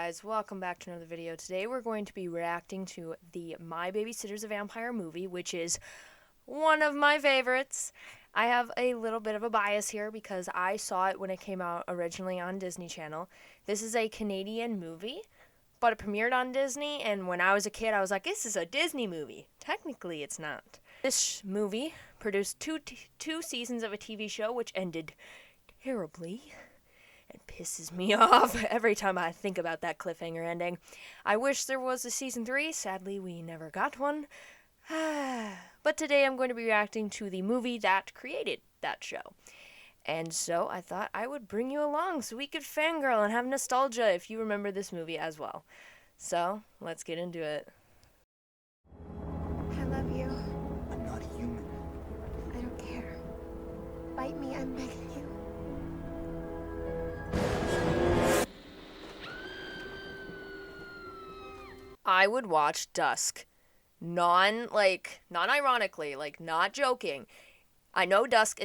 guys, welcome back to another video. Today we're going to be reacting to the My Babysitter's a Vampire movie, which is one of my favorites. I have a little bit of a bias here because I saw it when it came out originally on Disney Channel. This is a Canadian movie, but it premiered on Disney, and when I was a kid I was like, this is a Disney movie. Technically it's not. This movie produced two seasons of a TV show which ended terribly. It pisses me off every time I think about that cliffhanger ending. I wish there was a season 3. Sadly, we never got one. But today I'm going to be reacting to the movie that created that show. And so I thought I would bring you along so we could fangirl and have nostalgia if you remember this movie as well. So, let's get into it. I love you. I'm not human. I don't care. Bite me, I'm begging you. I would watch Dusk. Non-ironically, not joking. I know Dusk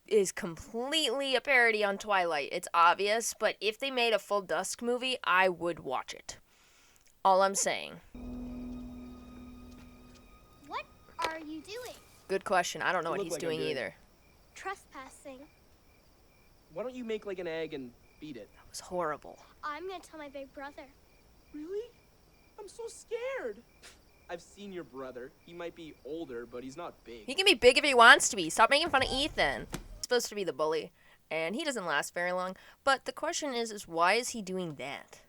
is completely a parody on Twilight. It's obvious, but if they made a full Dusk movie, I would watch it. All I'm saying. What are you doing? Good question. I don't know what he's doing either. Trespassing. Why don't you make like an egg and beat it? That was horrible. I'm gonna tell my big brother. Really? I'm so scared. I've seen your brother. He might be older, but he's not big. He can be big if he wants to be. Stop making fun of Ethan. He's supposed to be the bully, and he doesn't last very long. But the question is why is he doing that?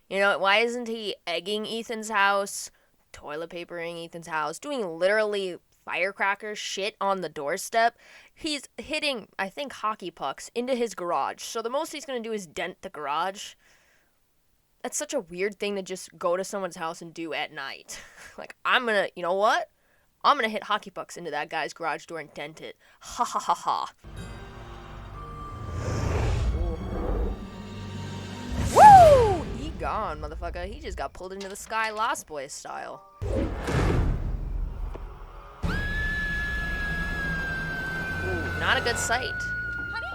You know, why isn't he egging Ethan's house, toilet papering Ethan's house, doing literally firecracker shit on the doorstep? He's hitting, I think, hockey pucks into his garage. So the most he's going to do is dent the garage. That's such a weird thing to just go to someone's house and do at night. You know what? I'm gonna hit hockey pucks into that guy's garage door and dent it. Ha ha ha ha. Woo! He gone, motherfucker. He just got pulled into the sky Lost Boys style. Ooh, not a good sight. Honey?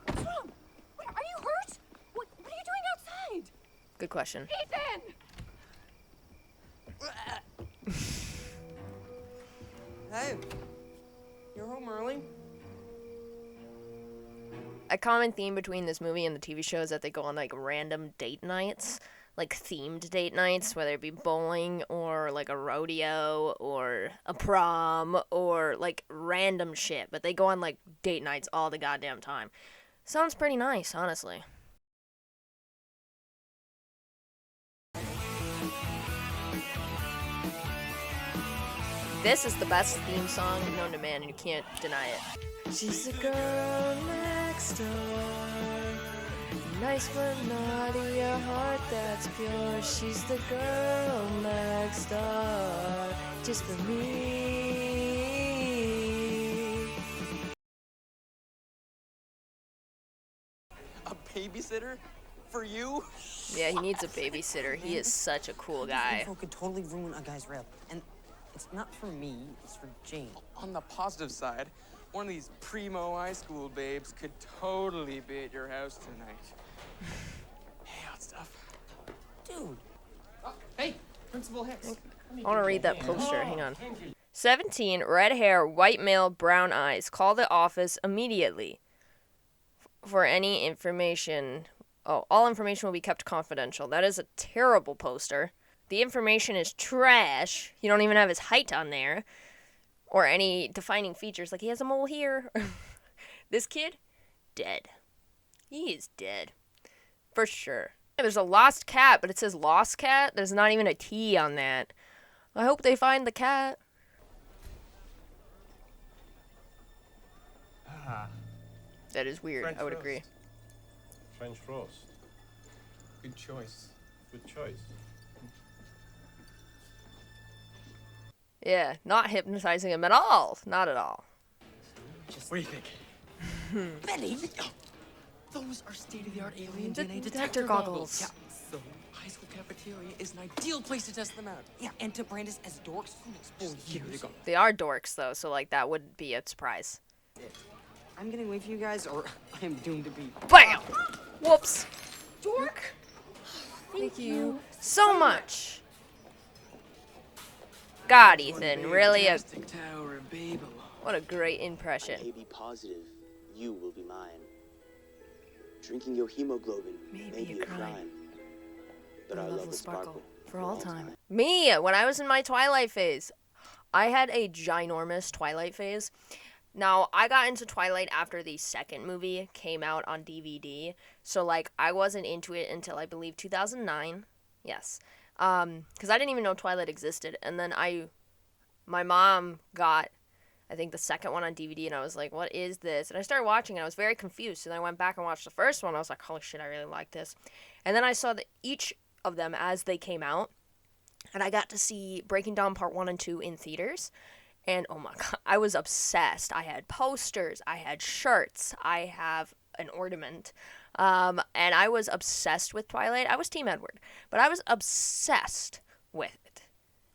What's wrong? Are you hurt? What are you doing outside? Good question. Ethan! Hey, you're home early? A common theme between this movie and the TV show is that they go on random date nights, themed date nights, whether it be bowling or a rodeo or a prom or random shit. But they go on date nights all the goddamn time. Sounds pretty nice, honestly. This is the best theme song known to man, and you can't deny it. She's the girl next door, nice but naughty, a heart that's pure. She's the girl next door, just for me. A babysitter? For you? Yeah, he needs a babysitter. He is such a cool guy. Info could totally ruin a guy's rep, and it's not for me, it's for Jane. On the positive side, one of these primo high school babes could totally be at your house tonight. Hey, hot stuff. Dude. Oh, hey, Principal Hicks. I want to read that poster. Hang on. 17, red hair, white male, brown eyes. Call the office immediately for any information. Oh, all information will be kept confidential. That is a terrible poster. The information is trash. You don't even have his height on there. Or any defining features. He has a mole here. This kid, dead. He is dead. For sure. There's a lost cat, but it says lost cat. There's not even a T on that. I hope they find the cat. That is weird. French I would roast. agree. French roast. Good choice. Good choice. Yeah, not hypnotizing him at all. Not at all. What do you think? Benny! Those are state-of-the-art alien The DNA detector goggles. Yeah, so high school cafeteria is an ideal place to test them out. Yeah, and to brand us as dorks for the next 4 Here you years. go. They are dorks, though, so that wouldn't be a surprise. I'm getting away from you guys, or I am doomed to be. Bam! Whoops. Dork? Thank you so much. God, Ethan, really Tower of Babel. what a great I impression. may be positive you will be mine. Drinking your hemoglobin may be a crime, but our love will sparkle for all time. Me, when I was in my Twilight phase, I had a ginormous Twilight phase. Now, I got into Twilight after the second movie came out on DVD, so, like, I wasn't into it until, I believe, 2009. Yes. Because I didn't even know Twilight existed, and then my mom got, I think, the second one on DVD, and I was like, what is this? And I started watching it, and I was very confused, so then I went back and watched the first one, I was like, holy shit, I really like this. And then I saw each of them as they came out, and I got to see Breaking Dawn Part 1 and 2 in theaters. And oh my god, I was obsessed. I had posters, I had shirts, I have an ornament. And I was obsessed with Twilight. I was Team Edward, but I was obsessed with it.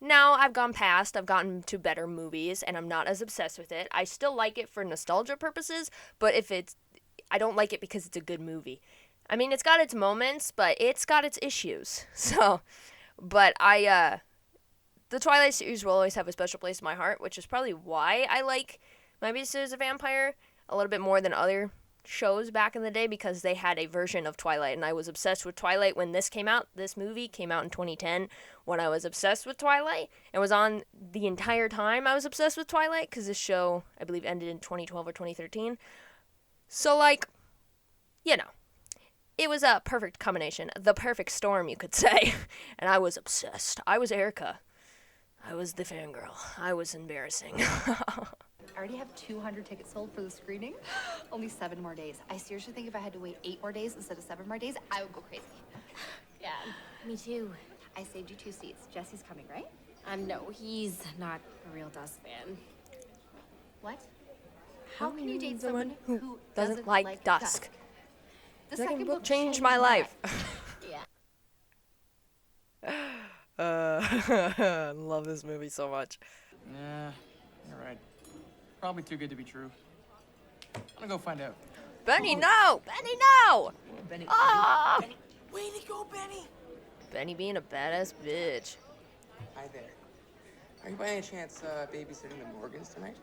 Now I've gone past, I've gotten to better movies, and I'm not as obsessed with it. I still like it for nostalgia purposes, but I don't like it because it's a good movie. I mean, it's got its moments, but it's got its issues. So, but the Twilight series will always have a special place in my heart, which is probably why I like My Babysitter a Vampire a little bit more than other shows back in the day, because they had a version of Twilight, and I was obsessed with Twilight when this came out. This movie came out in 2010 when I was obsessed with Twilight, and was on the entire time I was obsessed with Twilight, because this show, I believe, ended in 2012 or 2013. So, like, you know, it was a perfect combination, the perfect storm, you could say, and I was obsessed. I was Erica. I was the fangirl. I was embarrassing. I already have 200 tickets sold for the screening. Only 7 more days. I seriously think if I had to wait 8 more days instead of 7 more days, I would go crazy. Yeah, me too. I saved you 2 seats. Jesse's coming, right? No, he's not a real Dusk fan. What? How can you date Someone someone who who doesn't like Dusk? The Second book changed my life. Yeah. I love this movie so much. Yeah, you're right. Probably too good to be true. I'm gonna go find out. Benny, no! Benny, no! Benny. Ah! Benny. Way to go, Benny! Benny being a badass bitch. Hi there. Are you by any chance babysitting the Morgans tonight?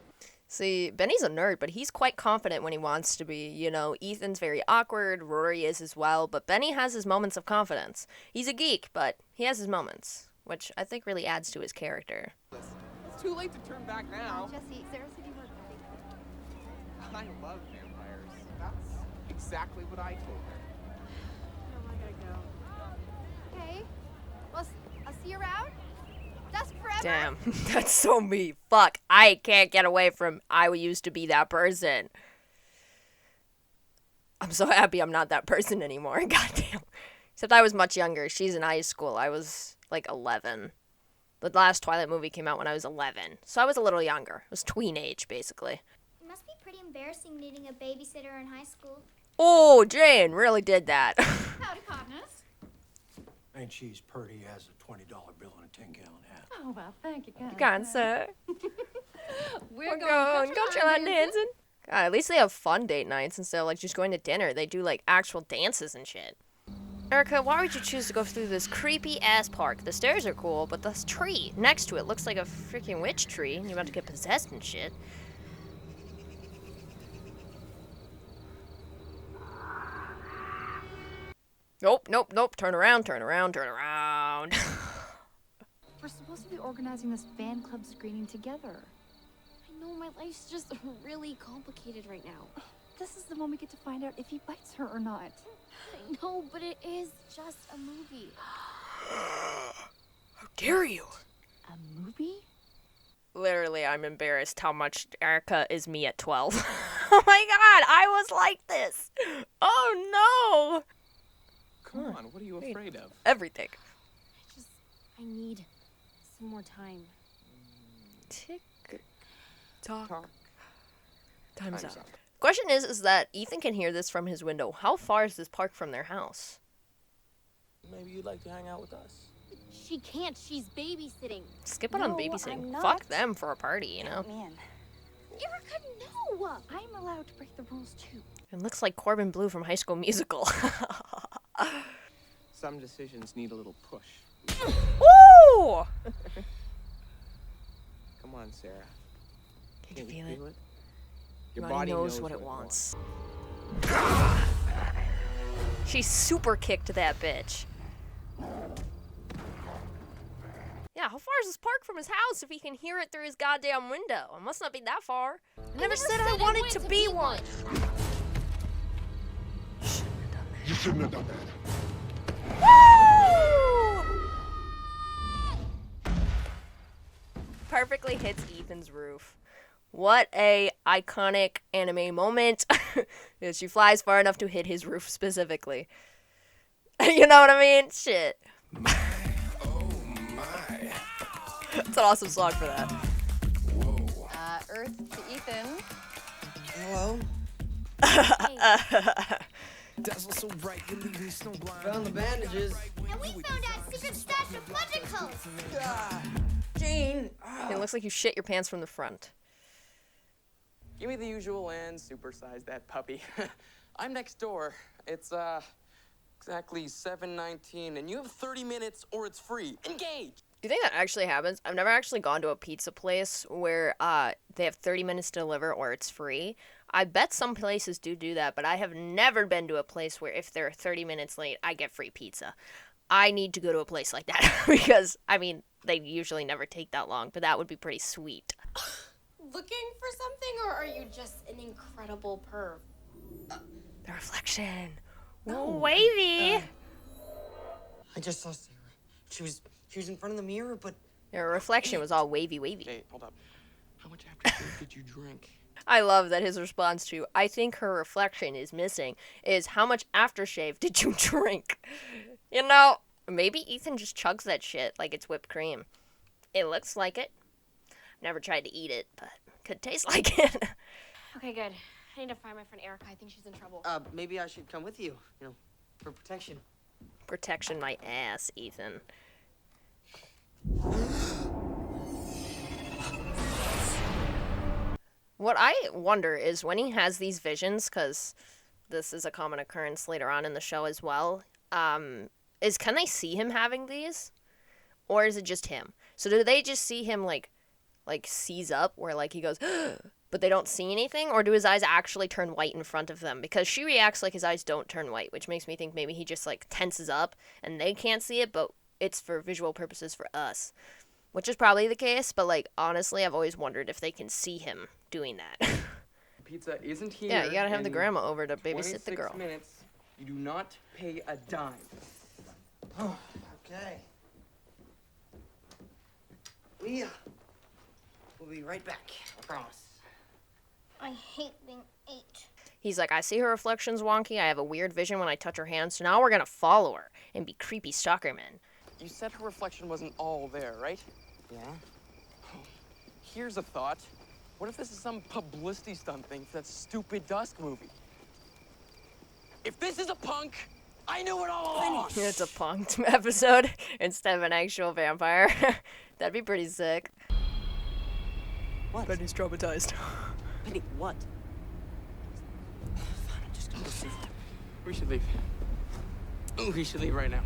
See, Benny's a nerd, but he's quite confident when he wants to be. You know, Ethan's very awkward, Rory is as well, but Benny has his moments of confidence. He's a geek, but he has his moments, which I think really adds to his character. It's too late to turn back now. Jesse, Sarah said you were ready. I love vampires. That's exactly what I told her. Okay. Well, I'll see you around. Dusk forever. Damn, that's so me. Fuck, I can't get away from I used to be that person. I'm so happy I'm not that person anymore. Goddamn. Except I was much younger. She's in high school. I was like 11. The last Twilight movie came out when I was 11. So I was a little younger. It was tween age, basically. It must be pretty embarrassing needing a babysitter in high school. Oh, Jane really did that. Howdy, partners. Ain't she's pretty as a $20 bill and a 10-gallon hat. Oh, well, thank you, guys. You can, sir. We're going country line dancing. God, at least they have fun date nights instead of like just going to dinner. They do like actual dances and shit. Erica, why would you choose to go through this creepy ass park? The stairs are cool, but the tree next to it looks like a freaking witch tree, and you're about to get possessed and shit. Nope, nope, nope. Turn around, turn around, turn around. We're supposed to be organizing this fan club screening together. I know, my life's just really complicated right now. This is the one we get to find out if he bites her or not. I know, but it is just a movie. How dare you? A movie? Literally, I'm embarrassed how much Erica is me at 12. Oh my god, I was like this. Oh no. Come on, what are you afraid of? Everything. I need some more time. Tick tock. Talk. Time's up. Question is that Ethan can hear this from his window. How far is this park from their house? Maybe you'd like to hang out with us. She can't. She's babysitting. Skip it on No, babysitting. I'm not. Fuck them for a party, you know? Man, Erica, no! I'm allowed to break the rules too. It looks like Corbin Blue from High School Musical. Some decisions need a little push. Woo! Come on, Sarah. Can Can't you feel it? Your Body body knows what it wants. She super kicked that bitch. Yeah, how far is this park from his house if he can hear it through his goddamn window? It must not be that far. I never said I wanted to be one. You shouldn't have done that. Woo! Perfectly hits Ethan's roof. What a iconic anime moment. She flies far enough to hit his roof specifically. You know what I mean? Shit. My, oh my. It's an awesome song for that. Whoa. Earth to Ethan. Hello? Dazzle so bright, you leave me snow blind. Found the bandages. And we found our secret stash of fudgicles. Jane! It looks like you shit your pants from the front. Give me the usual and supersize that puppy. I'm next door. It's exactly 7:19, and you have 30 minutes or it's free. Engage! Do you think that actually happens? I've never actually gone to a pizza place where they have 30 minutes to deliver or it's free. I bet some places do that, but I have never been to a place where if they're 30 minutes late, I get free pizza. I need to go to a place like that because, I mean, they usually never take that long, but that would be pretty sweet. Looking for something, or are you just an incredible perv? The reflection. Ooh, wavy. I just saw Sarah. She was in front of the mirror, but... Her reflection was all wavy. Hey, hold up. How much aftershave did you drink? I love that his response to, I think her reflection is missing, is how much aftershave did you drink? You know, maybe Ethan just chugs that shit like it's whipped cream. It looks like it. Never tried to eat it, but could taste like it. Okay, good. I need to find my friend Erica. I think she's in trouble. Maybe I should come with you, for protection. Protection my ass, Ethan. What I wonder is when he has these visions, because this is a common occurrence later on in the show as well, is can they see him having these? Or is it just him? So do they just see him like seize up where like he goes, but they don't see anything? Or do his eyes actually turn white in front of them? Because she reacts like his eyes don't turn white, which makes me think maybe he just like tenses up and they can't see it, but it's for visual purposes for us. Which is probably the case, but like honestly, I've always wondered if they can see him doing that. Pizza isn't here. Yeah, you gotta have the in grandma over to babysit the 26 girl. minutes. You do not pay a dime. Oh, okay. We'll be right back, I promise. I hate being ate. He's like, I see her reflection's wonky, I have a weird vision when I touch her hand, so now we're gonna follow her and be creepy stalker men. You said her reflection wasn't all there, right? Yeah? Here's a thought. What if this is some publicity stunt thing for that stupid Dusk movie? If this is a punk, I knew it all along! It's a punked episode instead of an actual vampire. That'd be pretty sick. What? Benny's traumatized. Penny, what? Fine, I'm just gonna go see her. We should leave. Ooh, we should leave right now.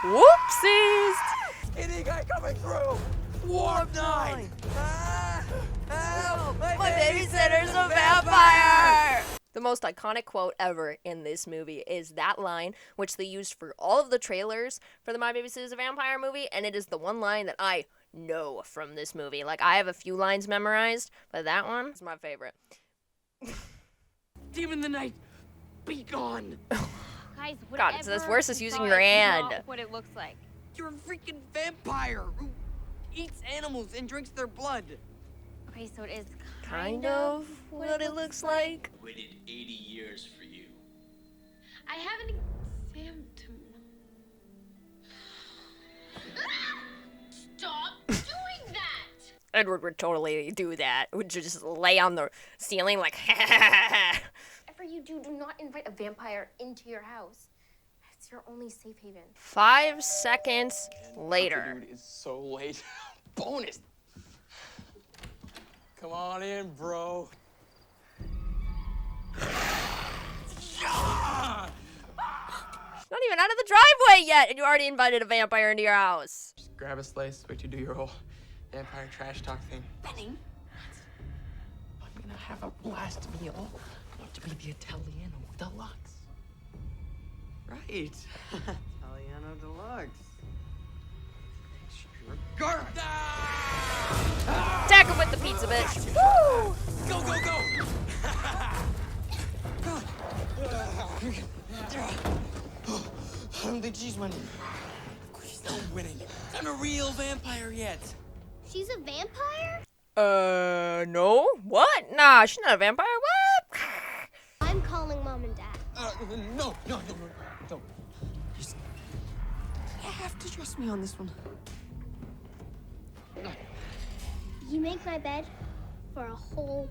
Whoopsies! Any guy coming through! Warp 9! Help! My babysitter's a vampire! The most iconic quote ever in this movie is that line, which they used for all of the trailers for the My Babysitter's a Vampire movie, and it is the one line that I know from this movie. Like, I have a few lines memorized, but that one is my favorite. Demon in the night, be gone! Guys, God, it's as worse as you using saw your is hand. not what it looks like. You're a freaking vampire who eats animals and drinks their blood. Okay, so it is Kind of what it looks like. Waited 80 years for you. I have an exam tomorrow. Stop doing that! Edward would totally do that. Would just lay on the ceiling like, Whatever you do, do not invite a vampire into your house. It's your only safe haven. 5 seconds later. Dude is so late. Bonus. Come on in, bro. Not even out of the driveway yet, and you already invited a vampire into your house. Just grab a slice, wait to do your whole vampire trash talk thing. Benny? I'm gonna have a blast meal. I want to be the Italiano deluxe. Right. Italiano Deluxe. Attack him with the pizza, bitch. Woo! Go, go, go! I don't think she's winning. Of course she's not winning. I'm a real vampire yet. She's a vampire? No. What? Nah, she's not a vampire. What? I'm calling Mom and Dad. No. Don't. You have to trust me on this one. You make my bed for a whole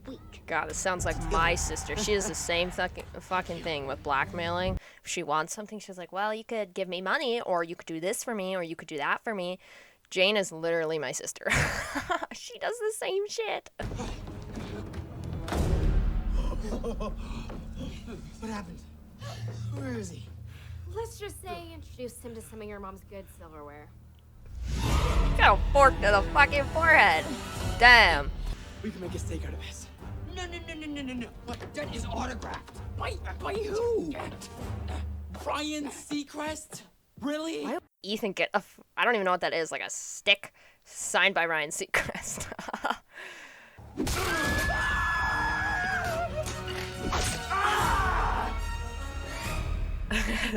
week. God, this sounds like my sister. She does the same fucking thing with blackmailing. If she wants something, she's like, well, you could give me money, or you could do this for me, or you could do that for me. Jane is literally my sister. She does the same shit. What happened? Where is he? Let's just say you introduced him to some of your mom's good silverware. Got a fork to the fucking forehead. Damn. We can make a steak out of this. No. What? That is autographed. By who? Brian Seacrest? Really? Why would Ethan get a... I don't even know what that is. Like a stick signed by Ryan Seacrest.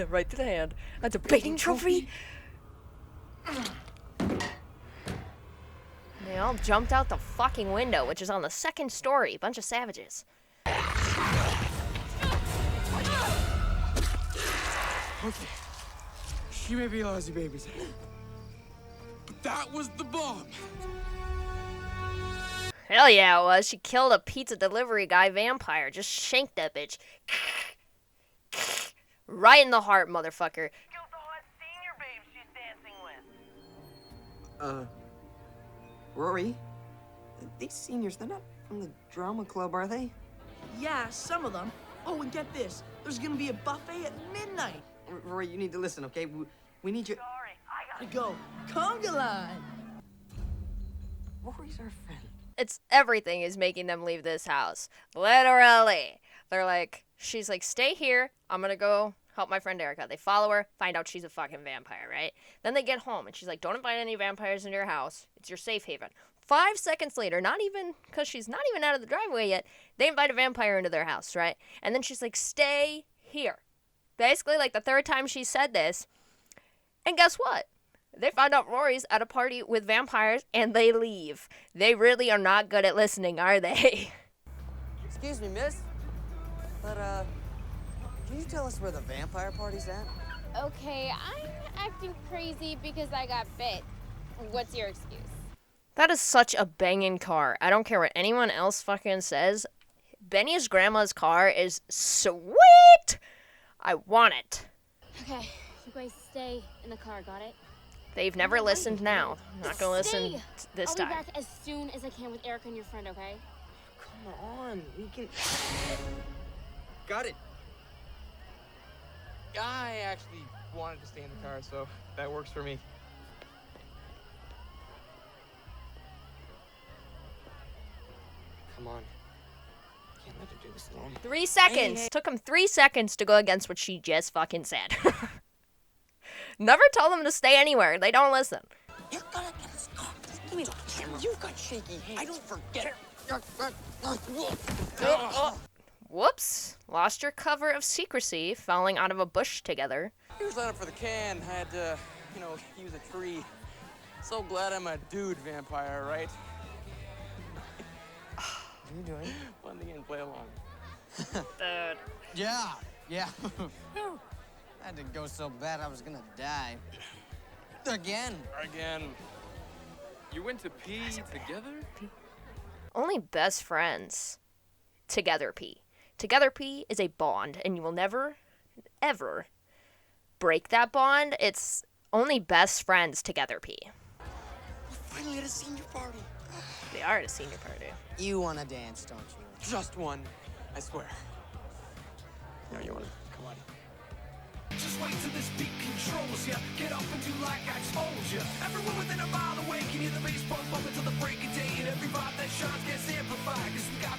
Right to the hand. A debating trophy? They all jumped out the fucking window, which is on the second story. Bunch of savages. Okay. She may be a lousy babysitter, but that was the bomb. Hell yeah, it was. She killed a pizza delivery guy vampire. Just shanked that bitch. Right in the heart, motherfucker. Killed the hot senior babe she's dancing with. Rory? These seniors, they're not from the drama club, are they? Yeah, some of them. Oh, and get this. There's gonna be a buffet at midnight. Rory, you need to listen, okay? We need you. Sorry, I gotta go. Conga line. Rory's our friend. It's everything is making them leave this house. Literally. They're like, she's like, stay here. I'm gonna go help my friend Erica. They follow her, find out she's a fucking vampire, right? Then they get home and she's like, don't invite any vampires into your house. It's your safe haven. 5 seconds later, not even, because she's not even out of the driveway yet, they invite a vampire into their house, right? And then she's like, stay here. Basically, like the third time she said this. And guess what? They find out Rory's at a party with vampires and they leave. They really are not good at listening, are they? Excuse me, miss. But, can you tell us where the vampire party's at? Okay, I'm acting crazy because I got bit. What's your excuse? That is such a banging car. I don't care what anyone else fucking says. Benny's grandma's car is sweet. I want it. Okay, you guys stay in the car, got it? They've never listened now. I'm not gonna listen this I'll time. be back as soon as I can with Erica and your friend, okay? Come on, we can... Got it. I actually wanted to stay in the car, so that works for me. Come on. Can't let her do this alone. 3 seconds. Hey. Took him 3 seconds to go against what she just fucking said. Never tell them to stay anywhere. They don't listen. You're gonna get this car. Just give me the camera. You've got shaky hands. I don't forget. Whoops. Lost your cover of secrecy, falling out of a bush together. He was up for the can. I had to, use a tree. So glad I'm a dude vampire, right? What are you doing? Fun to get and play along. Dude. Yeah. That didn't go so bad I was gonna die. Again. You went to pee together? Only best friends together pee. Together pee is a bond, and you will never, ever break that bond. It's only best friends together pee. We're finally at a senior party. They are at a senior party. You want to dance, don't you? Just one, I swear. No, you want to? Come on. Just wait till this beat controls ya. Get up and do like I told ya. Everyone within a mile away can hear the bass bump up until the break of day. And every vibe that shines gets amplified. Cause we got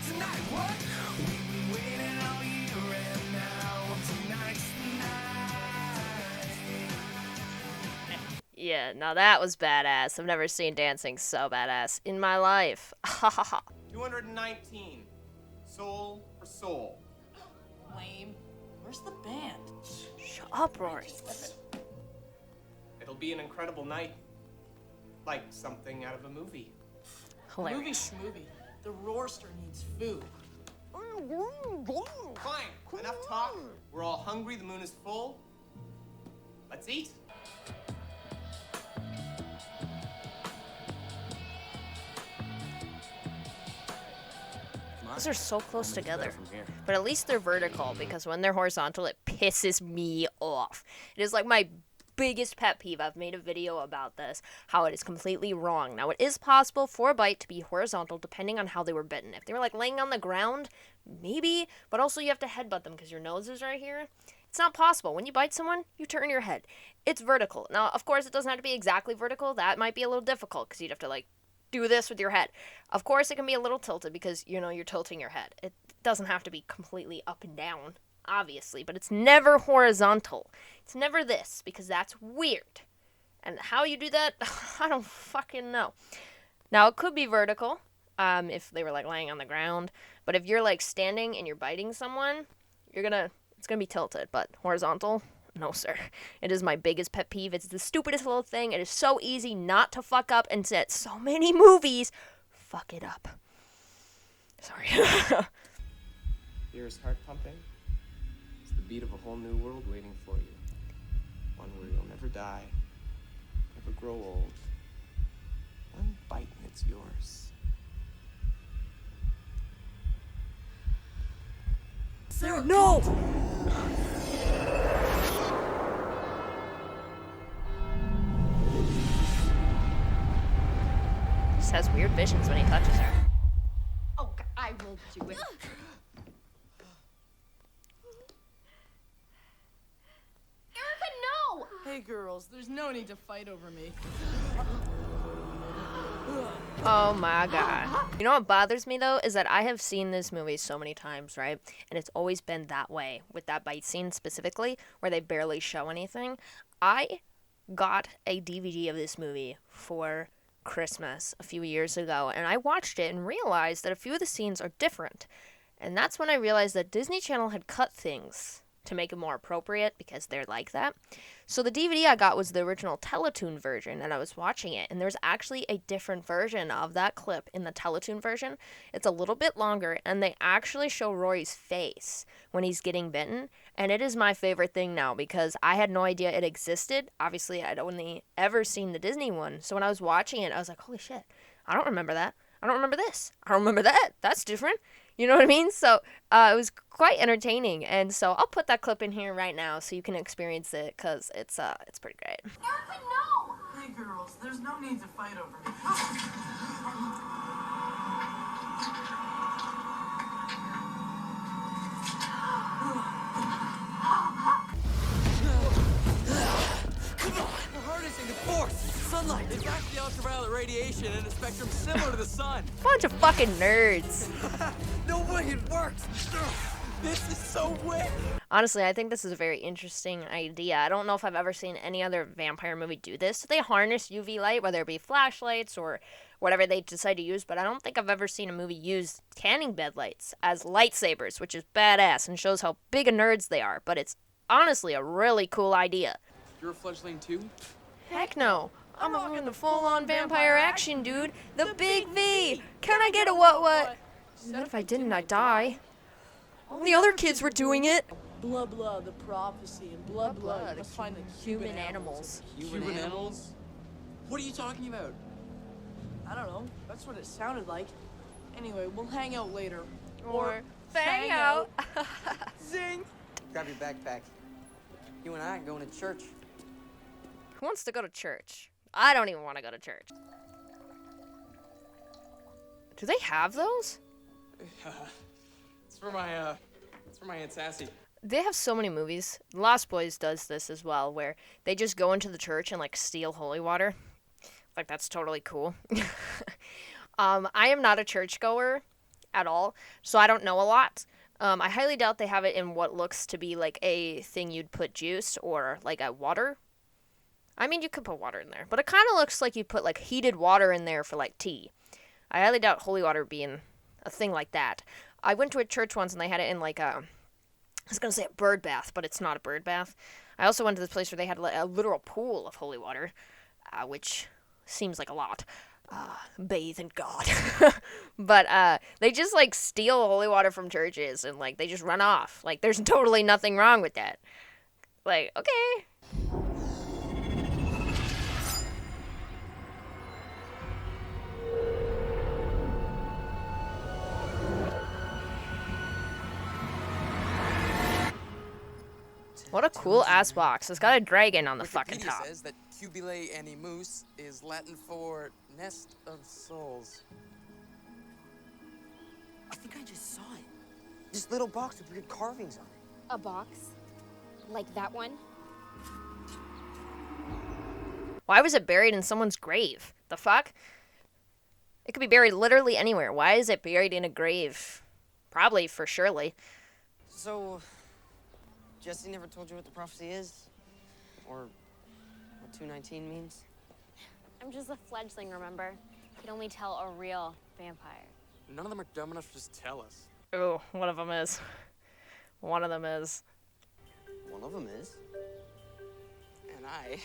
tonight, what? We've been waiting all year and now tonight's the night. Yeah, now that was badass. I've never seen dancing so badass in my life. 219. Soul for soul. Lame. Where's the band? Shut up, Rory. It'll be an incredible night. Like something out of a movie. Hilarious. Movie. The roaster needs food. Fine, enough talk. We're all hungry, the moon is full. Let's eat. These are so close together. But at least they're vertical, because when they're horizontal, it pisses me off. It is like my biggest pet peeve. I've made a video about this, how it is completely wrong. Now, it is possible for a bite to be horizontal depending on how they were bitten. If they were like laying on the ground, maybe, but also you have to headbutt them because your nose is right here. It's not possible. When you bite someone, you turn your head. It's vertical. Now, of course, it doesn't have to be exactly vertical. That might be a little difficult because you'd have to like do this with your head. Of course, it can be a little tilted because, you know, you're tilting your head. It doesn't have to be completely up and down, obviously, but it's never horizontal. It's never this, because that's weird. And how you do that, I don't fucking know. Now, it could be vertical, if they were, like, laying on the ground, but if you're, like, standing and you're biting someone, it's gonna be tilted, but horizontal, no, sir. It is my biggest pet peeve. It's the stupidest little thing. It is so easy not to fuck up, and yet so many movies fuck it up. Sorry. Ears heart pumping. It's the beat of a whole new world waiting for you. One where you'll never die, never grow old. One bite and it's yours. Sarah, no! He just has weird visions when he touches her. Oh, I will do it. Erica, no! Hey, girls, there's no need to fight over me. Oh my god. You know what bothers me though is that I have seen this movie so many times, right? And it's always been that way, with that bite scene specifically, where they barely show anything. I got a DVD of this movie for Christmas a few years ago, and I watched it and realized that a few of the scenes are different. And that's when I realized that Disney Channel had cut things to make it more appropriate, because they're like that. So the DVD I got was the original Teletoon version, and I was watching it, and there's actually a different version of that clip in the Teletoon version. It's a little bit longer, and they actually show Rory's face when he's getting bitten, and it is my favorite thing now, because I had no idea it existed. Obviously, I'd only ever seen the Disney one, so when I was watching it, I was like, holy shit, I don't remember that. I don't remember this. I don't remember that. That's different. You know what I mean? So it was quite entertaining, and so I'll put that clip in here right now so you can experience it, because it's pretty great. Erica, no! Hey, girls, there's no need to fight over me. The hardest thing, the force, sunlight. It's actually ultraviolet radiation in a spectrum similar to the sun. Bunch of fucking nerds. No way it works. This is so weird. Honestly, I think this is a very interesting idea. I don't know if I've ever seen any other vampire movie do this. They harness UV light, whether it be flashlights or whatever they decide to use, but I don't think I've ever seen a movie use tanning bed lights as lightsabers, which is badass and shows how big of nerds they are, but it's honestly a really cool idea. You're a fledgling too? Heck no. I'm rocking the full-on vampire action, dude. The big V. Can I get a what? Not if I didn't, I'd die. All the other kids were doing it. Blah, blah, the prophecy, and blah, blah. You must find the Human animals. Human animals? What are you talking about? I don't know. That's what it sounded like. Anyway, we'll hang out later. Or fang out. Zing! Grab your backpack. You and I are going to church. Who wants to go to church? I don't even want to go to church. Do they have those? It's for my Aunt Sassy. They have so many movies. Lost Boys does this as well, where they just go into the church and like steal holy water. Like, that's totally cool. I am not a churchgoer at all, so I don't know a lot. I highly doubt they have it in what looks to be like a thing you'd put juice or like a water. I mean, you could put water in there, but it kind of looks like you put like heated water in there for like tea. I highly doubt holy water being a thing like that. I went to a church once and they had it in like a, I was going to say a bird bath, but it's not a bird bath. I also went to this place where they had a literal pool of holy water, which seems like a lot. Bathe in God. But they just like steal holy water from churches and like they just run off. Like, there's totally nothing wrong with that. Like, okay. What a cool ass box. It's got a dragon on the fucking top. Wikipedia says that cubile animus is Latin for nest of souls. I think I just saw it. This little box with weird carvings on it. A box? Like that one? Why was it buried in someone's grave? The fuck? It could be buried literally anywhere. Why is it buried in a grave? Probably for Shirley. So, Jesse never told you what the prophecy is? Or what 219 means? I'm just a fledgling, remember? Can only tell a real vampire. None of them are dumb enough to just tell us. Oh, one of them is. One of them is. One of them is. And I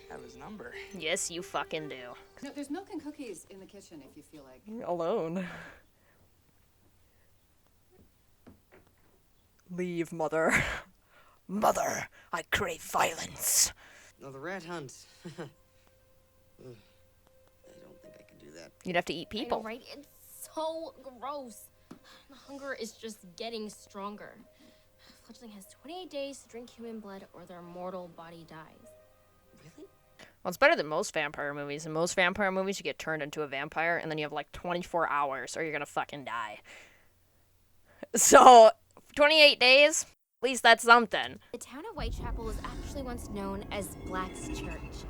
have his number. Yes, you fucking do. No, there's milk and cookies in the kitchen if you feel like. Alone. Leave, Mother. Mother, I crave violence. No, the rat hunt. I don't think I can do that. You'd have to eat people. I know, right? It's so gross. The hunger is just getting stronger. Fledgling has 28 days to drink human blood or their mortal body dies. Really? Well, it's better than most vampire movies. In most vampire movies, you get turned into a vampire, and then you have like 24 hours, or you're gonna fucking die. So, 28 days? At least that's something. The town of Whitechapel was actually once known as Black's Church.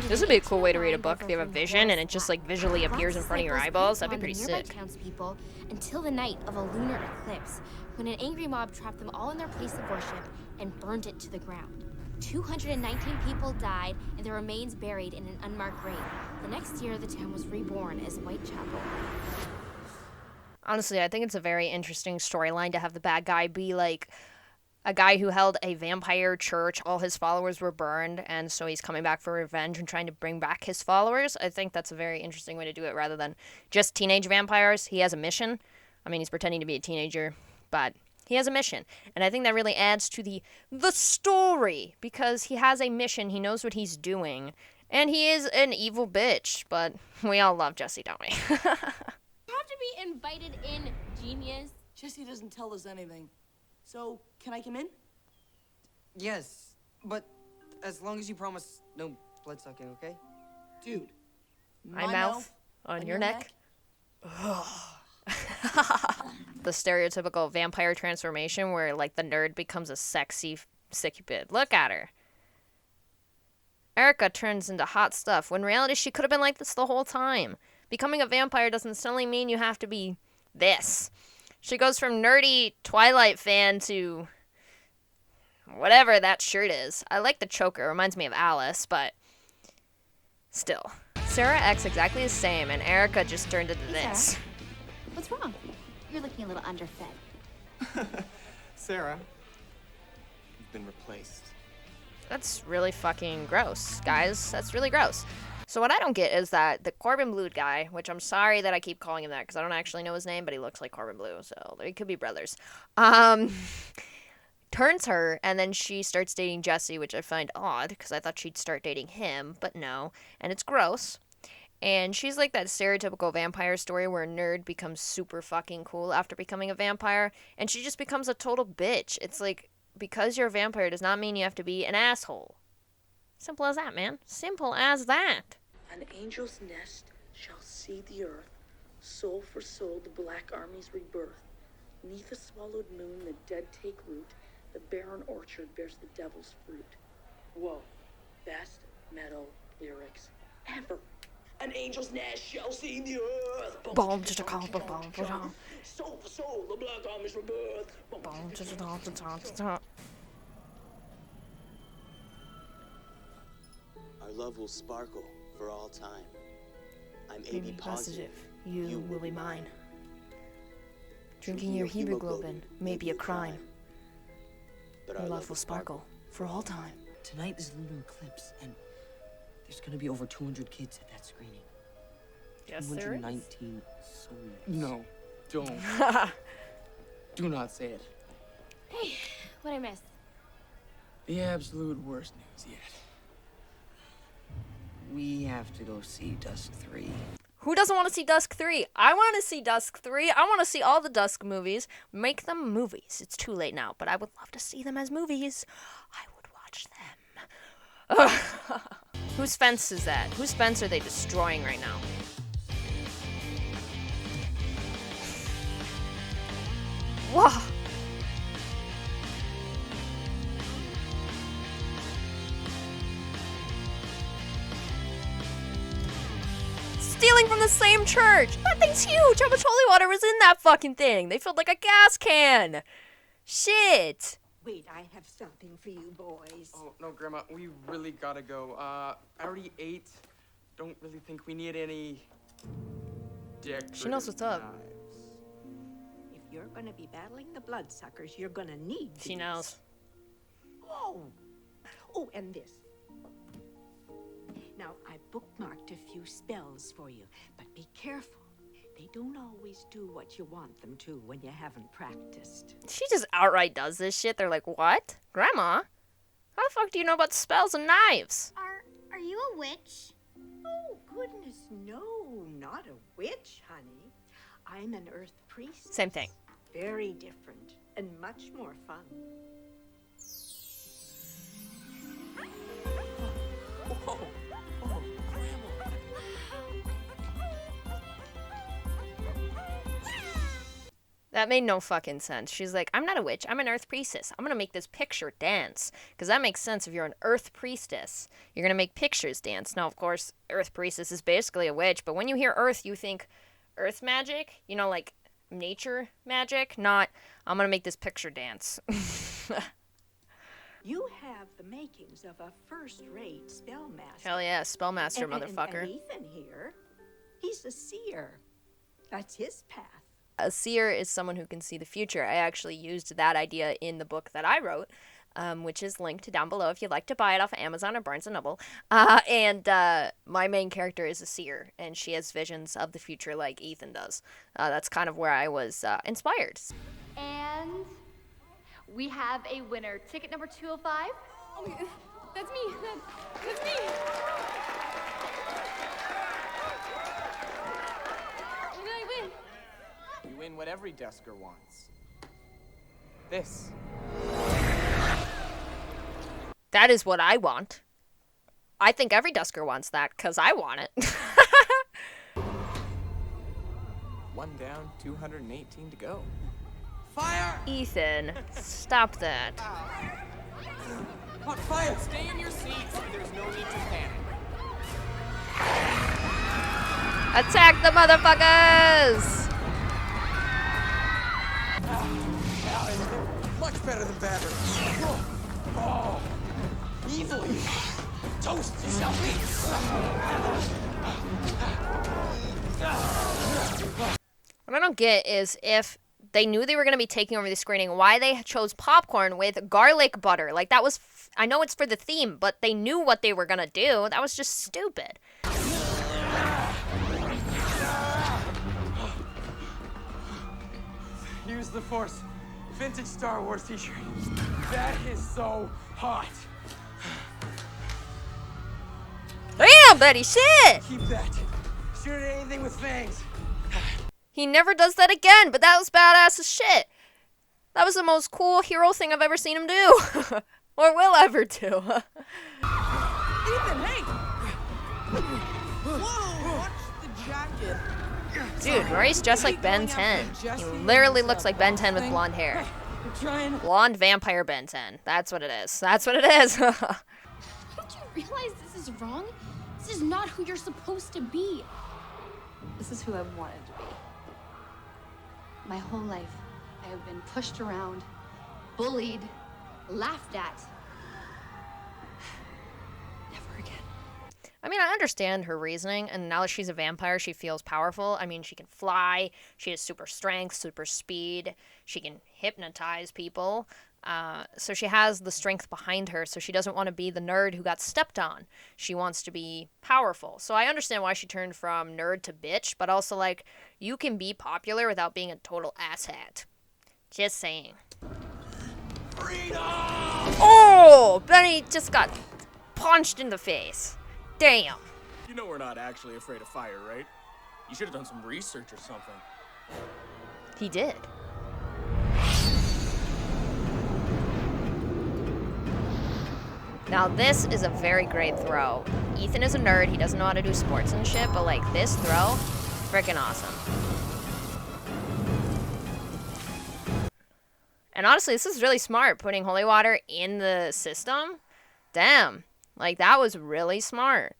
This would be a cool way to read a book if you have a vision and it just like visually appears in front of your eyeballs. That'd be pretty sick. Townspeople until the night of a lunar eclipse, when an angry mob trapped them all in their place of worship and burned it to the ground. 219 people died and their remains buried in an unmarked grave. The next year, the town was reborn as Whitechapel. Honestly, I think it's a very interesting storyline to have the bad guy be like a guy who held a vampire church. All his followers were burned, and so he's coming back for revenge and trying to bring back his followers. I think that's a very interesting way to do it rather than just teenage vampires. He has a mission. I mean, he's pretending to be a teenager, but he has a mission. And I think that really adds to the story because he has a mission. He knows what he's doing. And he is an evil bitch, but we all love Jesse, don't we? You have to be invited in, genius. Jesse doesn't tell us anything. So, can I come in? Yes, but as long as you promise no blood sucking, okay? Dude. My mouth on your neck. The stereotypical vampire transformation where like the nerd becomes a sexy sickbit. Look at her. Erica turns into hot stuff when in reality she could have been like this the whole time. Becoming a vampire doesn't suddenly mean you have to be this. She goes from nerdy Twilight fan to whatever that shirt is. I like the choker. It reminds me of Alice, but still. Sarah acts exactly the same, and Erica just turned into this. Sarah, what's wrong? You're looking a little underfed. Sarah, you've been replaced. That's really fucking gross, guys. That's really gross. So what I don't get is that the Corbin Blue guy, which I'm sorry that I keep calling him that because I don't actually know his name, but he looks like Corbin Blue, so they could be brothers, turns her, and then she starts dating Jesse, which I find odd because I thought she'd start dating him, but no, and it's gross. And she's like that stereotypical vampire story where a nerd becomes super fucking cool after becoming a vampire, and she just becomes a total bitch. It's like, because you're a vampire does not mean you have to be an asshole. Simple as that, man. Simple as that. An angel's nest shall see the earth Soul for soul, the Black Army's rebirth. Neath the swallowed moon, the dead take root. The barren orchard bears the devil's fruit. Whoa, best metal lyrics ever. An angel's nest shall see the earth. Bomb to the bomb, bomb, bomb. Soul for soul, the Black Army's rebirth. Bomb to the top. Our love will sparkle for all time. I'm Be positive, you will be mine. Drinking your hemoglobin may be a crime. But Your love will sparkle for all time. Tonight is lunar eclipse, and there's gonna be over 200 kids at that screening. Yes, there is. 219 souls. No, don't. Do not say it. Hey, what'd I miss? The absolute worst news yet. We have to go see Dusk 3. Who doesn't want to see Dusk 3? I want to see Dusk 3. I want to see all the Dusk movies. Make them movies. It's too late now, but I would love to see them as movies. I would watch them. Whose fence is that? Whose fence are they destroying right now? Whoa! Stealing from the same church! That thing's huge! How much holy water was in that fucking thing? They filled like a gas can! Shit! Wait, I have something for you boys. Oh, no, Grandma, we really gotta go. I already ate. Don't really think we need any She knows what's up. If you're gonna be battling the bloodsuckers, you're gonna need She these. knows. Oh! Oh, and this. Now, I bookmarked a few spells for you, but be careful. They don't always do what you want them to when you haven't practiced. She just outright does this shit. They're like, what? Grandma? How the fuck do you know about spells and knives? Are you a witch? Oh, goodness, no, not a witch, honey. I'm an earth priest. Same thing. Very different and much more fun. That made no fucking sense. She's like, I'm not a witch. I'm an earth priestess. I'm going to make this picture dance. Because that makes sense if you're an earth priestess. You're going to make pictures dance. Now, of course, earth priestess is basically a witch. But when you hear earth, you think earth magic. You know, like nature magic. Not, I'm going to make this picture dance. You have the makings of a first-rate spellmaster. Hell yeah, spellmaster, motherfucker. And Ethan here, he's a seer. That's his path. A seer is someone who can see the future. I actually used that idea in the book that I wrote, which is linked down below if you'd like to buy it off of Amazon or Barnes & Noble. My main character is a seer, and she has visions of the future like Ethan does. That's kind of where I was inspired. And we have a winner. Ticket number 205. Oh, that's me. That's me. What did I win? You win what every Dusker wants. This. That is what I want. I think every Dusker wants that, because I want it. 1 down, 218 to go. Fire! Ethan, stop that. Come on, fire! Stay in your seats. There's no need to panic. Attack the motherfuckers! Much better than battery. Oh, easily. Toast, you shall be. What I don't get is if they knew they were going to be taking over the screening, why they chose popcorn with garlic butter. Like, that was, I know it's for the theme, but they knew what they were going to do. That was just stupid. Use the Force. Vintage Star Wars t-shirt. That is so hot. Damn, Betty, shit! Keep that. Shoot at anything with fangs. He never does that again, but that was badass as shit. That was the most cool hero thing I've ever seen him do. Or will ever do. Ethan, hey! Whoa, watch the jacket. Dude, Rory's just like Ben 10. He literally looks like Ben 10 with blonde hair. Blonde vampire Ben 10. That's what it is. That's what it is. Don't you realize this is wrong? This is not who you're supposed to be. This is who I've wanted to be. My whole life, I have been pushed around, bullied, laughed at. Never again. I mean, I understand her reasoning, and now that she's a vampire, she feels powerful. I mean, she can fly, she has super strength, super speed, she can hypnotize people. So she has the strength behind her, so she doesn't want to be the nerd who got stepped on. She wants to be powerful. So I understand why she turned from nerd to bitch, but also, like, you can be popular without being a total asshat. Just saying. Freedom! Oh! Benny just got punched in the face. Damn. You know we're not actually afraid of fire, right? You should have done some research or something. He did. Now this is a very great throw. Ethan is a nerd, he doesn't know how to do sports and shit, but like this throw, freaking awesome. And honestly, this is really smart, putting holy water in the system. Damn, like that was really smart.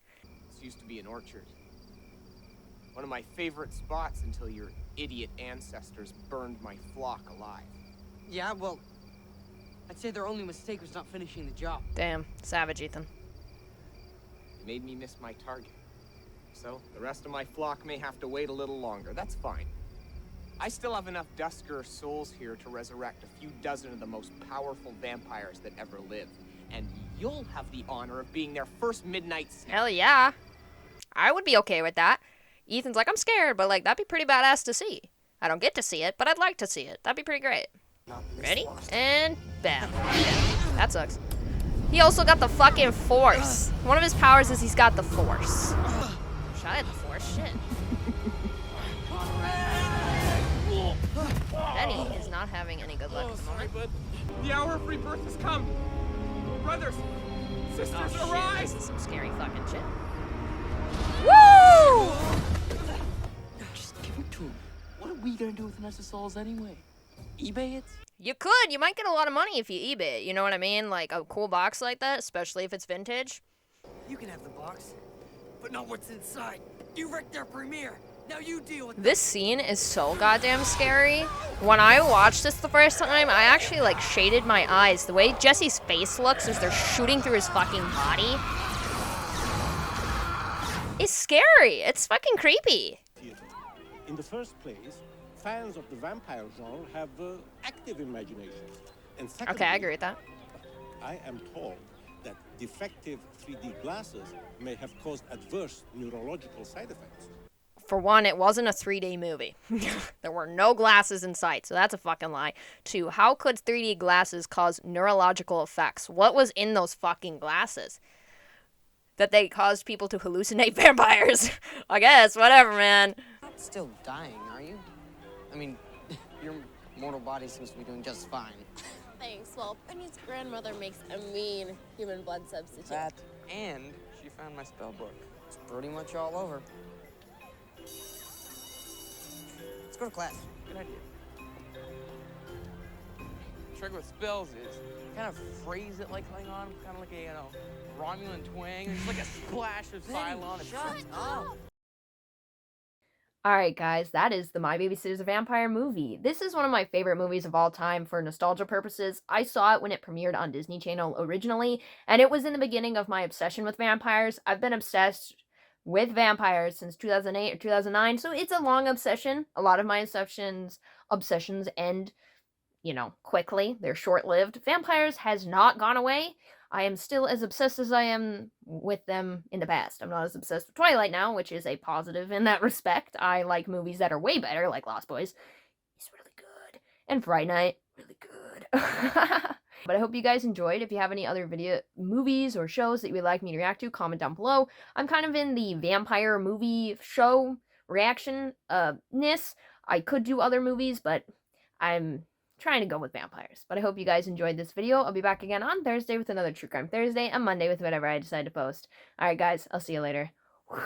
This used to be an orchard. One of my favorite spots until your idiot ancestors burned my flock alive. Yeah, well, I'd say their only mistake was not finishing the job. Damn, savage Ethan. It made me miss my target. So, the rest of my flock may have to wait a little longer. That's fine. I still have enough Dusker souls here to resurrect a few dozen of the most powerful vampires that ever lived. And you'll have the honor of being their first midnight snack. Hell yeah. I would be okay with that. Ethan's like, I'm scared, but like, that'd be pretty badass to see. I don't get to see it, but I'd like to see it. That'd be pretty great. Ready? And bam. Yeah, that sucks. He also got the fucking force. One of his powers is he's got the force. Shot at the force, shit. Benny is not having any good luck at the moment. Bud. The hour of rebirth has come. Brothers, sisters, Oh arise! shit, this is some scary fucking shit. Woo! Just give it to him. What are we gonna do with the Nest of Souls anyway? eBay it? You could. You might get a lot of money if you eBay it. You know what I mean? Like a cool box like that, especially if it's vintage. You can have the box, but not what's inside. You wrecked their premiere. Now you deal with This scene is so goddamn scary. When I watched this the first time, I actually like shaded my eyes. The way Jesse's face looks as they're shooting through his fucking body. It's scary. It's fucking creepy. In the first place, fans of the vampire genre have active imaginations. And secondly, Okay, I agree with that. I am told that defective 3D glasses may have caused adverse neurological side effects. For one, it wasn't a 3D movie. There were no glasses in sight, so that's a fucking lie. Two, how could 3D glasses cause neurological effects? What was in those fucking glasses? That they caused people to hallucinate vampires. I guess, whatever, man. You're not still dying, are you? I mean, your mortal body seems to be doing just fine. Thanks. Well, Penny's grandmother makes a mean human blood substitute. That, and she found my spell book. It's pretty much all over. Let's go to class. Good idea. The trick with spells is kind of phrase it like Klingon, kind of like a, Romulan twang. It's like a splash of Cylon. Shut up! Alright guys, that is the My Babysitter's a Vampire movie. This is one of my favorite movies of all time for nostalgia purposes. I saw it when it premiered on Disney Channel originally, and it was in the beginning of my obsession with vampires. I've been obsessed with vampires since 2008 or 2009, so it's a long obsession. A lot of my obsessions end, quickly. They're short-lived. Vampires has not gone away. I am still as obsessed as I am with them in the past. I'm not as obsessed with Twilight now, which is a positive in that respect. I like movies that are way better, like Lost Boys. It's really good. And Fright Night, really good. But I hope you guys enjoyed. If you have any other movies or shows that you would like me to react to, comment down below. I'm kind of in the vampire movie show reaction-ness. I could do other movies, but I'm trying to go with vampires. But I hope you guys enjoyed this video. I'll be back again on Thursday with another True Crime Thursday, and Monday with whatever I decide to post. Alright guys, I'll see you later. Whew.